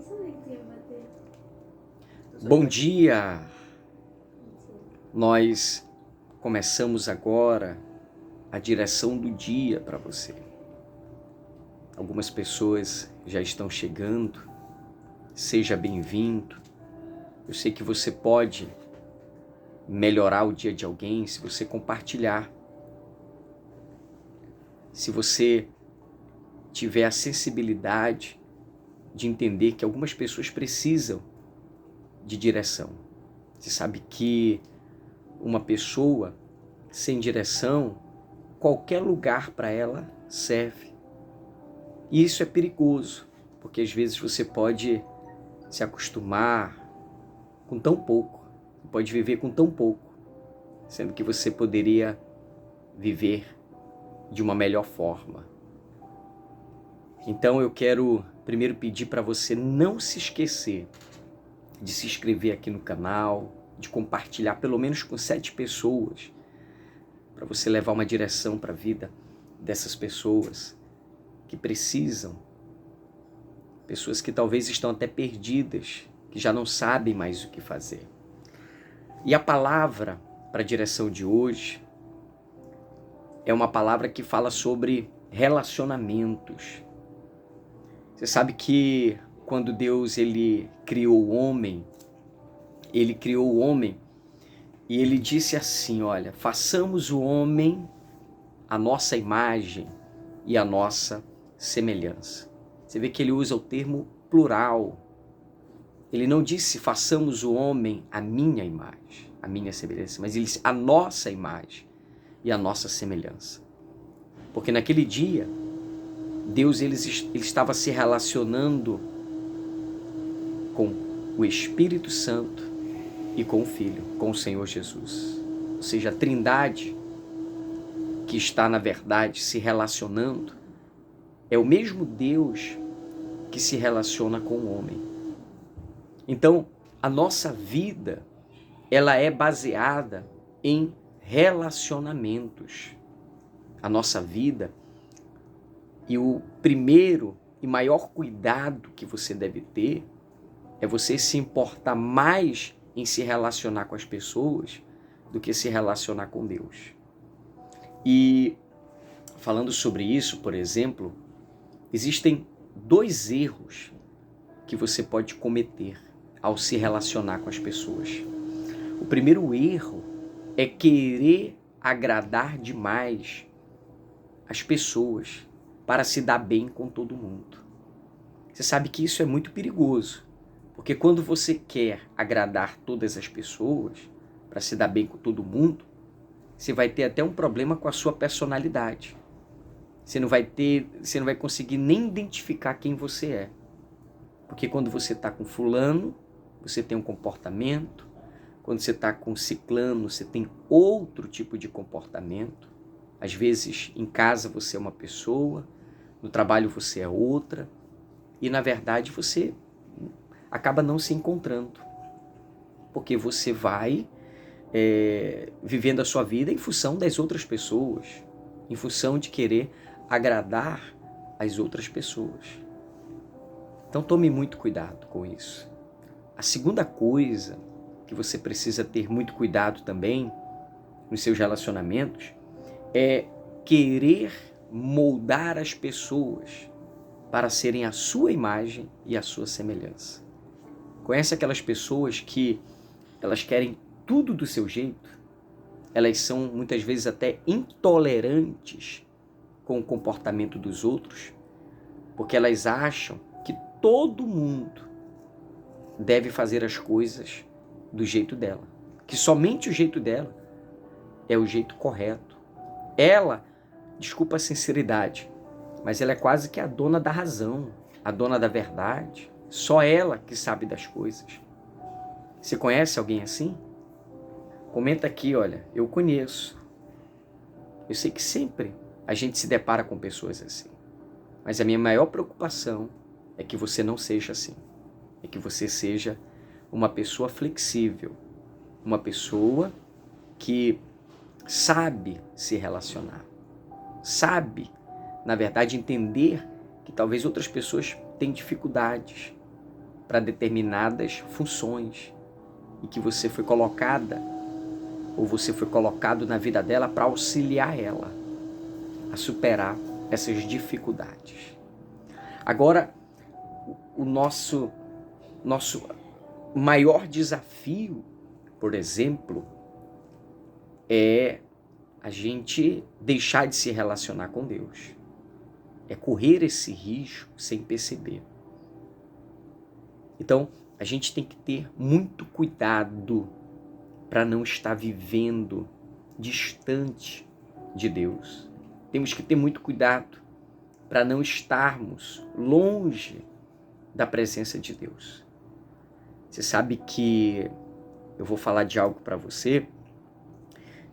sabia que ia bater. Bom dia! Nós começamos agora a direção do dia para você. Algumas pessoas já estão chegando. Seja bem-vindo. Eu sei que você pode melhorar o dia de alguém se você compartilhar. Se você tiver a sensibilidade de entender que algumas pessoas precisam de direção. Você sabe que uma pessoa sem direção, qualquer lugar para ela serve. E isso é perigoso, porque às vezes você pode se acostumar com tão pouco, pode viver com tão pouco, sendo que você poderia viver de uma melhor forma. Então eu quero primeiro pedir para você não se esquecer de se inscrever aqui no canal, de compartilhar pelo menos com 7 pessoas, para você levar uma direção para a vida dessas pessoas que precisam, pessoas que talvez estão até perdidas, que já não sabem mais o que fazer. E a palavra para a direção de hoje é uma palavra que fala sobre relacionamentos. Você sabe que quando Deus ele criou o homem e ele disse assim, olha, façamos o homem a nossa imagem e a nossa semelhança. Você vê que ele usa o termo plural. Ele não disse façamos o homem a minha imagem, a minha semelhança, mas ele disse a nossa imagem e a nossa semelhança. Porque naquele dia, Deus ele estava se relacionando com o Espírito Santo e com o Filho, com o Senhor Jesus. Ou seja, a Trindade que está, na verdade, se relacionando é o mesmo Deus que se relaciona com o homem. Então, a nossa vida, ela é baseada em relacionamentos. A nossa vida e o primeiro e maior cuidado que você deve ter é você se importar mais em se relacionar com as pessoas do que se relacionar com Deus. E falando sobre isso, por exemplo, existem 2 erros que você pode cometer ao se relacionar com as pessoas. O primeiro erro é querer agradar demais as pessoas para se dar bem com todo mundo. Você sabe que isso é muito perigoso, porque quando você quer agradar todas as pessoas para se dar bem com todo mundo, você vai ter até um problema com a sua personalidade. Você não vai conseguir nem identificar quem você é. Porque quando você está com fulano, você tem um comportamento. Quando você está com ciclano, você tem outro tipo de comportamento. Às vezes, em casa você é uma pessoa, no trabalho você é outra. E, na verdade, você acaba não se encontrando. Porque você vai vivendo a sua vida em função das outras pessoas, em função de querer agradar as outras pessoas. Então tome muito cuidado com isso. A segunda coisa que você precisa ter muito cuidado também nos seus relacionamentos é querer moldar as pessoas para serem a sua imagem e a sua semelhança. Conhece aquelas pessoas que elas querem tudo do seu jeito? Elas são muitas vezes até intolerantes com o comportamento dos outros, porque elas acham que todo mundo deve fazer as coisas do jeito dela, que somente o jeito dela é o jeito correto. Ela, desculpa a sinceridade, mas ela é quase que a dona da razão, a dona da verdade. Só ela que sabe das coisas. Você conhece alguém assim? Comenta aqui, olha, eu conheço. Eu sei que sempre a gente se depara com pessoas assim. Mas a minha maior preocupação é que você não seja assim. É que você seja uma pessoa flexível. Uma pessoa que sabe se relacionar. Sabe, na verdade, entender que talvez outras pessoas têm dificuldades. para determinadas funções e que você foi colocada ou você foi colocado na vida dela para auxiliar ela a superar essas dificuldades. Agora, o nosso maior desafio, por exemplo, é a gente deixar de se relacionar com Deus. É correr esse risco sem perceber. Então, a gente tem que ter muito cuidado para não estar vivendo distante de Deus. Temos que ter muito cuidado para não estarmos longe da presença de Deus. Você sabe que eu vou falar de algo para você,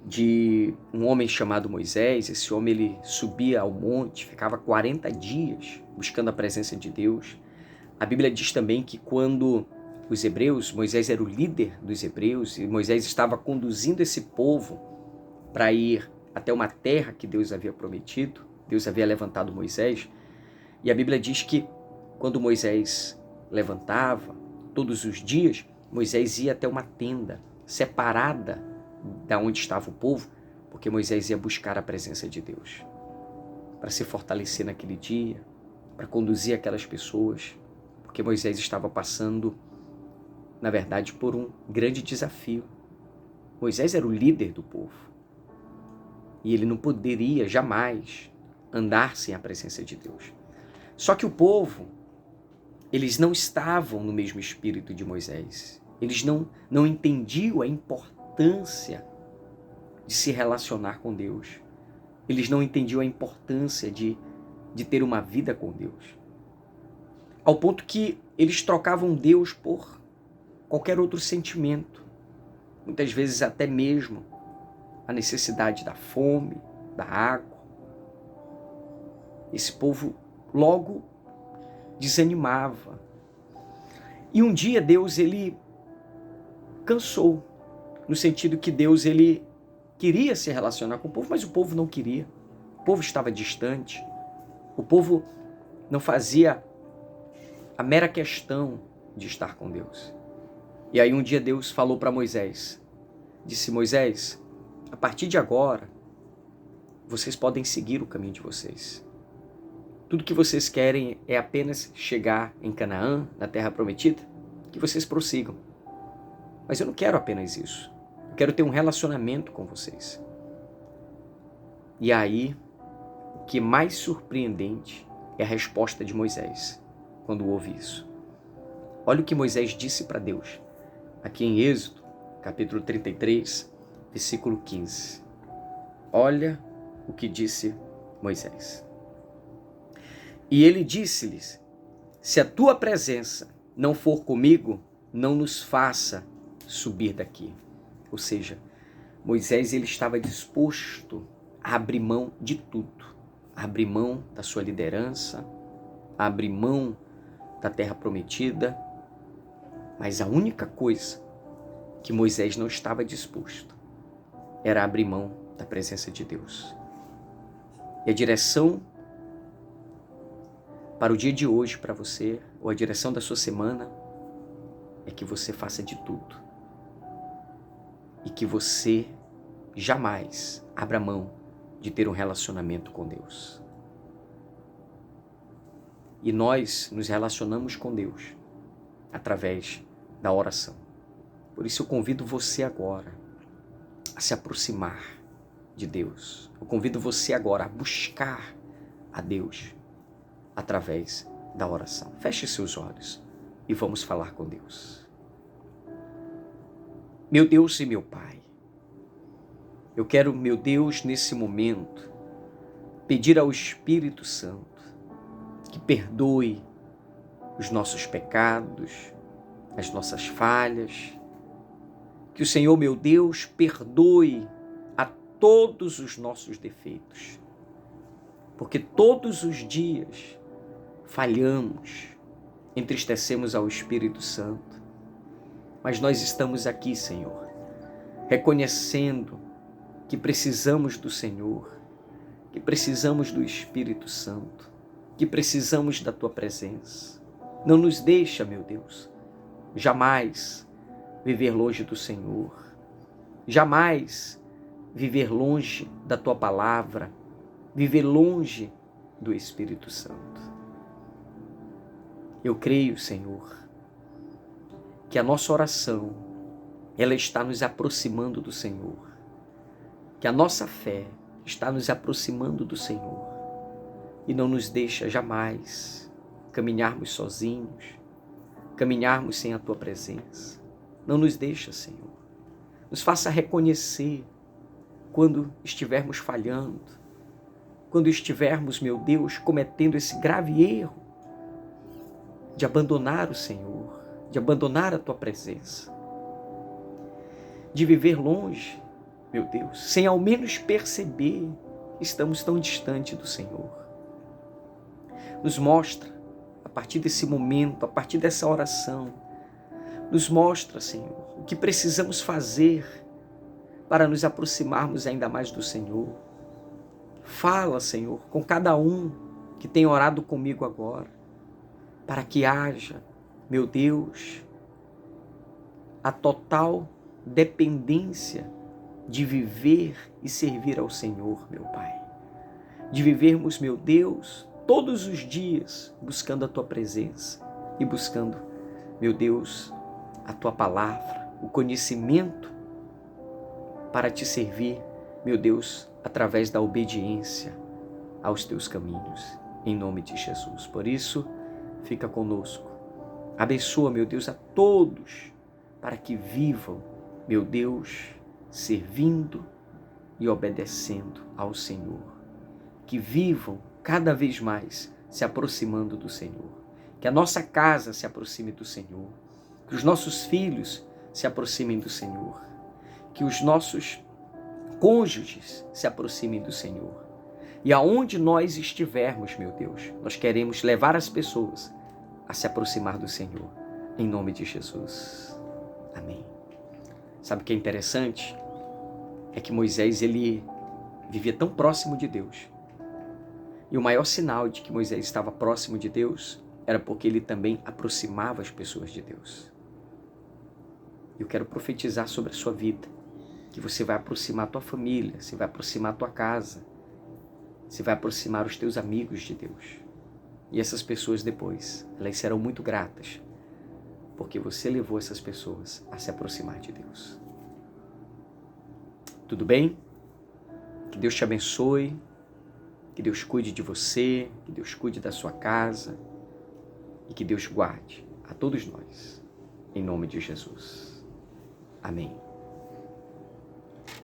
de um homem chamado Moisés. Esse homem, ele subia ao monte, ficava 40 dias buscando a presença de Deus. A Bíblia diz também que quando os hebreus, Moisés era o líder dos hebreus, e Moisés estava conduzindo esse povo para ir até uma terra que Deus havia prometido. Deus havia levantado Moisés, e a Bíblia diz que quando Moisés levantava, todos os dias, Moisés ia até uma tenda separada da onde estava o povo, porque Moisés ia buscar a presença de Deus, para se fortalecer naquele dia, para conduzir aquelas pessoas, porque Moisés estava passando, na verdade, por um grande desafio. Moisés era o líder do povo, e ele não poderia jamais andar sem a presença de Deus. Só que o povo, eles não estavam no mesmo espírito de Moisés. Eles não entendiam a importância de se relacionar com Deus. Eles não entendiam a importância de ter uma vida com Deus. Ao ponto que eles trocavam Deus por qualquer outro sentimento. Muitas vezes até mesmo a necessidade da fome, da água. Esse povo logo desanimava. E um dia Deus, ele cansou, no sentido que Deus, ele queria se relacionar com o povo, mas o povo não queria. O povo estava distante. O povo não fazia a mera questão de estar com Deus. E aí um dia Deus falou para Moisés, disse: Moisés, a partir de agora, vocês podem seguir o caminho de vocês. Tudo que vocês querem é apenas chegar em Canaã, na terra prometida, que vocês prossigam. Mas eu não quero apenas isso. Eu quero ter um relacionamento com vocês. E aí, o que é mais surpreendente é a resposta de Moisés, quando ouve isso. Olha o que Moisés disse para Deus, aqui em Êxodo, capítulo 33, versículo 15. Olha o que disse Moisés. E ele disse-lhes: se a tua presença não for comigo, não nos faça subir daqui. Ou seja, Moisés, ele estava disposto a abrir mão de tudo. A abrir mão da sua liderança, a abrir mão da terra prometida. Mas a única coisa que Moisés não estava disposto era abrir mão da presença de Deus. E a direção para o dia de hoje, para você, ou a direção da sua semana, é que você faça de tudo. E que você jamais abra mão de ter um relacionamento com Deus. E nós nos relacionamos com Deus através da oração. Por isso eu convido você agora a se aproximar de Deus. Eu convido você agora a buscar a Deus através da oração. Feche seus olhos e vamos falar com Deus. Meu Deus e meu Pai, eu quero, meu Deus, nesse momento, pedir ao Espírito Santo que perdoe os nossos pecados, as nossas falhas, que o Senhor, meu Deus, perdoe a todos os nossos defeitos, porque todos os dias falhamos, entristecemos ao Espírito Santo, mas nós estamos aqui, Senhor, reconhecendo que precisamos do Senhor, que precisamos do Espírito Santo, que precisamos da Tua presença. Não nos deixa, meu Deus, jamais viver longe do Senhor, jamais viver longe da Tua palavra, viver longe do Espírito Santo. Eu creio, Senhor, que a nossa oração, ela está nos aproximando do Senhor, que a nossa fé está nos aproximando do Senhor e não nos deixa jamais caminharmos sozinhos, caminharmos sem a Tua presença. Não nos deixa, Senhor. Nos faça reconhecer quando estivermos falhando, quando estivermos, meu Deus, cometendo esse grave erro de abandonar o Senhor, de abandonar a Tua presença, de viver longe, meu Deus, sem ao menos perceber que estamos tão distante do Senhor. Nos mostra, a partir desse momento, a partir dessa oração, nos mostra, Senhor, o que precisamos fazer para nos aproximarmos ainda mais do Senhor. Fala, Senhor, com cada um que tem orado comigo agora, para que haja, meu Deus, a total dependência de viver e servir ao Senhor, meu Pai. De vivermos, meu Deus, todos os dias buscando a Tua presença e buscando, meu Deus, a Tua palavra, o conhecimento para Te servir, meu Deus, através da obediência aos Teus caminhos, em nome de Jesus. Por isso, fica conosco. Abençoa, meu Deus, a todos, para que vivam, meu Deus, servindo e obedecendo ao Senhor. Que vivam cada vez mais se aproximando do Senhor. Que a nossa casa se aproxime do Senhor. Que os nossos filhos se aproximem do Senhor. Que os nossos cônjuges se aproximem do Senhor. E aonde nós estivermos, meu Deus, nós queremos levar as pessoas a se aproximar do Senhor. Em nome de Jesus. Amém. Sabe o que é interessante? É que Moisés, ele vivia tão próximo de Deus. E o maior sinal de que Moisés estava próximo de Deus era porque ele também aproximava as pessoas de Deus. Eu quero profetizar sobre a sua vida, que você vai aproximar a tua família, você vai aproximar a tua casa, você vai aproximar os teus amigos de Deus. E essas pessoas depois, elas serão muito gratas, porque você levou essas pessoas a se aproximar de Deus. Tudo bem? Que Deus te abençoe, que Deus cuide de você, que Deus cuide da sua casa e que Deus guarde a todos nós, em nome de Jesus. Amém.